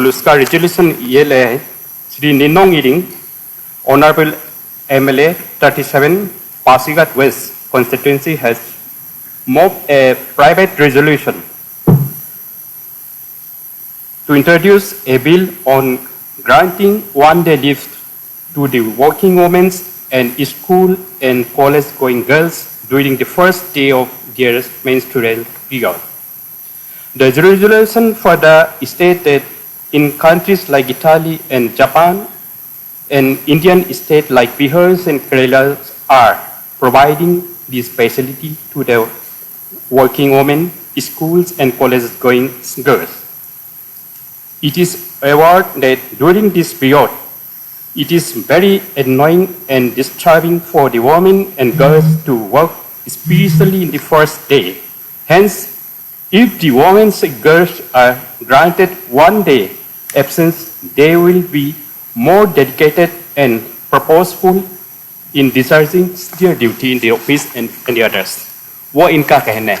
उसका रेजोल्यूशन ये ले है, Shri Ninong Ering, honourable MLA 37 Pasighat West constituency has moved a private resolution to introduce a bill on granting one-day leave to the working women and school and college-going girls during the first day of their menstrual period. The resolution further states that in countries like Italy and Japan, and Indian states like Bihar and Kerala are providing this facility to the working women, schools, and college-going girls. It is aware that during this period, it is very annoying and disturbing for the women and girls to work, especially in the first day. Hence, if the women and girls are granted one day absence, they will be more dedicated and purposeful in discharging their duty in the office and the others. वो इनका कहना है.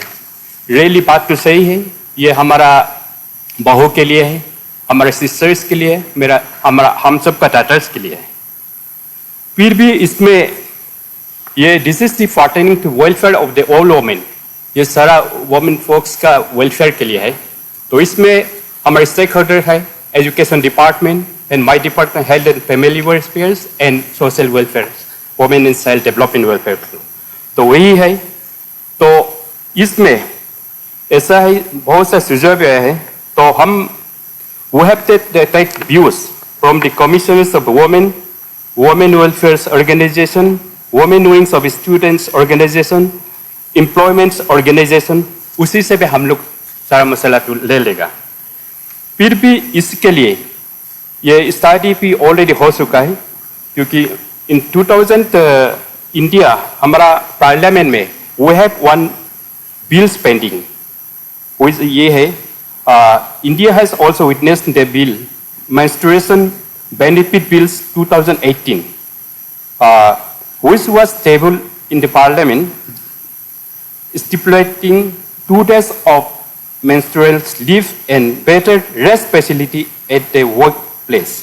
Really बात तो सही है. ये हमारा बहू के लिए है, हमारे सिस्टर्स के लिए, हम सब का डॉटर्स के लिए है. फिर भी इसमें ये this is the pertaining to welfare of the all women. ये सारा वुमेन फोक्स का वेलफेयर के लिए है. तो इसमें हमारे स्टेक होल्डर है education department and my department, Health and Family Affairs and Social Welfare, Women and Child Development Welfare. तो वही है. तो इसमें ऐसा है, बहुत सा सुझाव है. तो हम we have to take views from the commissioners of women, women welfare organization, women wings of students organization, employment organization. उसी से भी हम लोग सारा मसला ले लेगा. फिर भी इसके लिए ये स्टडी भी ऑलरेडी हो चुका है, क्योंकि इन 2000 इंडिया हमारा पार्लियामेंट में we have one bills pending. ये है India has also witnessed the bill menstruation benefit bills 2018 which was tabled in the parliament stipulating 2 days of menstrual leave and better rest facility at the work place,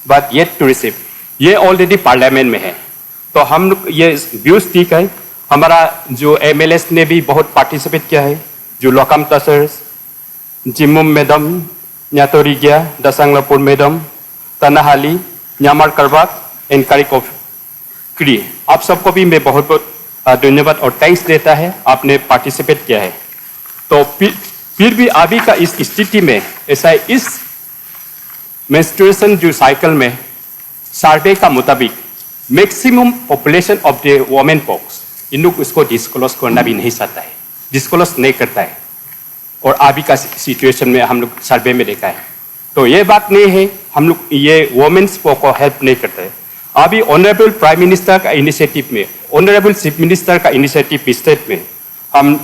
but yet to receive. ये already parliament में है. तो हम लोग ये views ठीक है. हमारा जो MLAs ने भी बहुत पार्टिसिपेट किया है, जो लोकम तसर्स, जिमुम मैडम, न्यातोरिगिया, दसांगलापुर मैडम, तनाहाली, न्यामार करबाक एंड कारिकोफ क्री. आप सबको भी मैं बहुत बहुत धन्यवाद और थैंक्स देता है, आपने पार्टिसिपेट किया है. तो फिर भी अभी का इस स्थिति में ऐसा है, इस मेंस्ट्रुएशन जो साइकिल में सर्वे का मुताबिक maximum population of the women पॉक्स, इन लोग उसको डिस्क्लोज करना भी नहीं चाहता है, डिस्क्लोज नहीं करता है. और अभी का सिचुएशन में हम लोग सर्वे में देखा है. तो ये बात नहीं है हम लोग ये वुमेन्स को हेल्प नहीं करते हैं. अभी ऑनरेबल प्राइम मिनिस्टर का इनिशिएटिव में, ऑनरेबल चीफ मिनिस्टर का इनिशिएटिव स्टेट में हम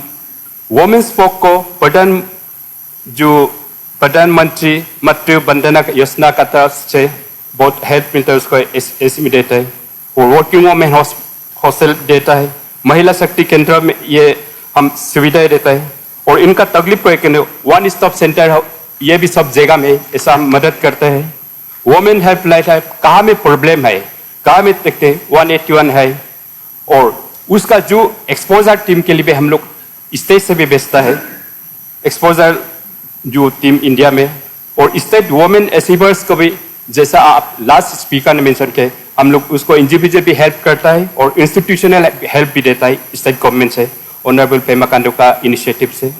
वुमेन्स को प्रधानमंत्री मातृ वंदना योजना का तरफ से बहुत हेल्प मिलता है, उसको एसएमई देता है. और वर्किंग वुमेन हॉस्टल देता है. महिला शक्ति केंद्र में ये हम सुविधाएं देता है. और इनका तकलीफ को एक वन स्टॉप सेंटर ये भी सब जगह में ऐसा मदद करता है. वुमेन हेल्पलाइन है, कहाँ में प्रॉब्लम है, कहाँ में देखते 181 है. और उसका जो एक्सपोजर टीम के लिए भी हम लोग स्टेट से भी बेचता है, एक्सपोजर जो टीम इंडिया में. और स्टेट वुमेन अचीवर्स को भी, जैसा आप लास्ट स्पीकर ने मेंशन किया, हम लोग उसको इंडिविजुअल भी हेल्प करता है और इंस्टीट्यूशनल हेल्प भी देता है स्टेट गवर्नमेंट से, ऑनरेबल पेमा खांडू का इनिशिएटिव से.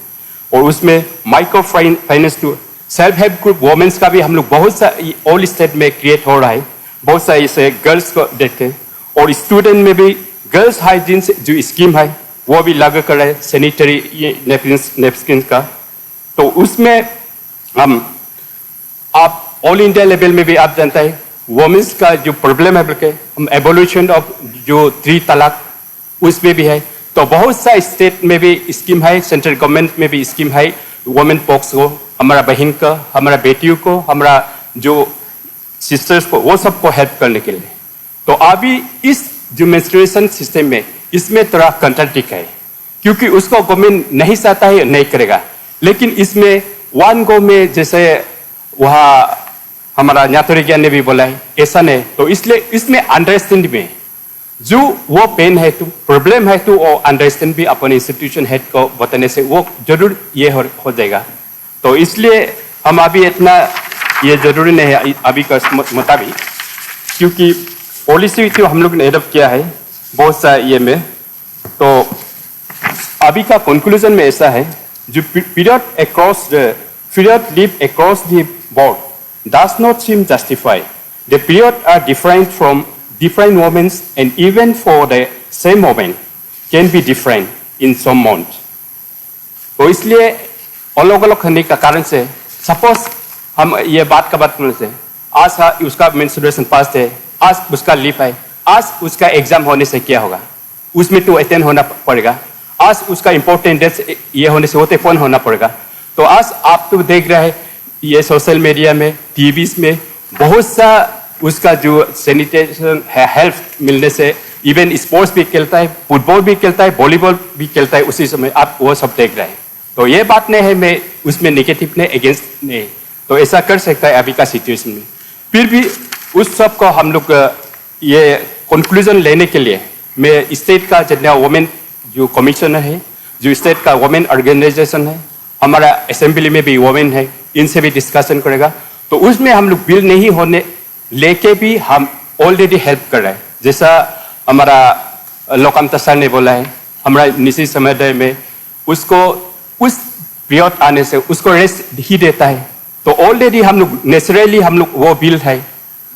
और उसमें micro finance to self help group women's का भी हम लोग बहुत सा ऑल स्टेट में क्रिएट हो रहा है, बहुत सा इसे गर्ल्स को देखे. और स्टूडेंट में भी गर्ल्स हाइजीन जो स्कीम है वो भी लागू कर रहे हैं, सैनिटरी नेपकिन का. तो उसमें हम आप ऑल इंडिया लेवल में भी आप जानता है वुमेन्स का जो प्रॉब्लम है, बल्कि हम एवोल्यूशन ऑफ जो 3 तलाक उसमें भी है. तो बहुत सा स्टेट में भी स्कीम है, सेंट्रल गवर्नमेंट में भी स्कीम है वुमेन पॉक्स को, हमारा बहन का, हमारा बेटियों को, हमारा जो सिस्टर्स को, वो सबको हेल्प करने के लिए. तो अभी इस जो मेंस्ट्रुएशन सिस्टम में इसमें थोड़ा कंट्राडिक्ट है, क्योंकि उसको गवर्नमेंट नहीं चाहता है, नहीं करेगा. लेकिन इसमें वन गो में जैसे वहाँ हमारा न्यातोरी ज्ञान ने भी बोला है ऐसा नहीं, तो इसलिए इसमें अंडरस्टैंड में जो वो पेन है तो प्रॉब्लम है तो वो अंडरस्टैंड भी अपने इंस्टीट्यूशन हेड को बताने से वो जरूर ये हो जाएगा। तो इसलिए हम अभी इतना ये जरूरी नहीं है अभी का मुताबिक, क्योंकि पॉलिसी तो हम लोग ने एडप्ट किया है बहुत सा ये में। तो अभी का कंक्लूजन में ऐसा है, जो period live across the board does not seem justified. The periods are different from different moments, and even for the same moment can be different in some months. तो इसलिए अलग अलग होने का कारण से सपोज हम ये बात का बात करने से आज उसका मेंस्ट्रुएशन पास है, आज उसका लीव है, आज उसका एग्जाम होने से क्या होगा, उसमें तो अटेंड होना पड़ेगा, आज उसका इंपॉर्टेंट डेट ये होने से होते फोन होना पड़ेगा। तो आज आप तो देख रहे हैं ये सोशल मीडिया में टीवी में बहुत सा उसका जो सैनिटेशन है हेल्थ मिलने से इवन स्पोर्ट्स भी खेलता है, फुटबॉल भी खेलता है, वॉलीबॉल भी खेलता है उसी समय आप वो सब देख रहे हैं। तो ये बात नहीं है मैं उसमें नेगेटिव नहीं अगेंस्ट नहीं, तो ऐसा कर सकता है अभी का सिचुएशन में। फिर भी उस सब को हम लोग ये कंक्लूजन लेने के लिए मैं स्टेट का जितना वुमेन जो कमिश्नर है, जो स्टेट का वुमेन ऑर्गेनाइजेशन है, हमारा असेंबली में भी वुमेन है, इनसे भी डिस्कशन करेगा। तो उसमें हम लोग बिल नहीं होने लेके भी हम ऑलरेडी हेल्प कर रहे हैं। जैसा हमारा लोकांतर सर ने बोला है, हमारा निजी समुदाय में उसको उस पीरियड आने से उसको रेस्ट ही देता है। तो ऑलरेडी हम लोग नेचुरली हम लोग वो बिल है,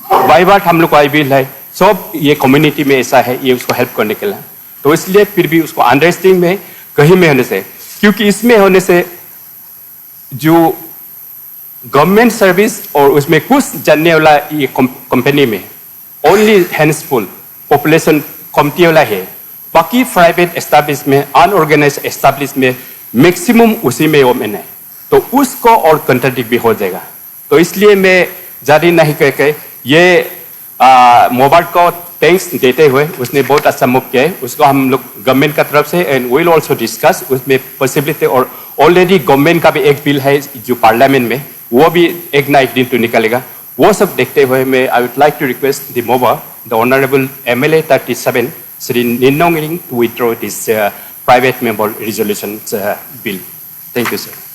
बाई बार हम लोग का बिल है, सब ये कम्युनिटी में ऐसा है, ये उसको हेल्प करने के लिए। तो इसलिए फिर भी उसको अंडरस्टैंडिंग में कहीं में होने से, क्योंकि इसमें होने से जो गवर्नमेंट सर्विस और उसमें कुछ जानने वाला ये कंपनी में ओनली हैंडफुल पॉपुलेशन कमती वाला है, बाकी प्राइवेट एस्टैब्लिश में अनऑर्गेनाइज एस्टैब्लिश में मैक्सिमम उसी में वोमेन है, तो उसको और कंट्राडिक्ट भी हो जाएगा। तो इसलिए मैं जारी नहीं करके ये मोबाइल को थैंक्स देते हुए उसने बहुत अच्छा मूव किया है, उसको हम लोग गवर्नमेंट का तरफ से एंड विल आल्सो डिस्कस उसमें पॉसिबिलिटी। और ऑलरेडी गवर्नमेंट का भी एक बिल है जो पार्लियामेंट में, वो भी एक ना एक दिन तो निकलेगा। वो सब देखते हुए मैं I would like to request the मोबा the honourable MLA 37 Shri Ninong to withdraw this private member resolution bill. Thank you sir.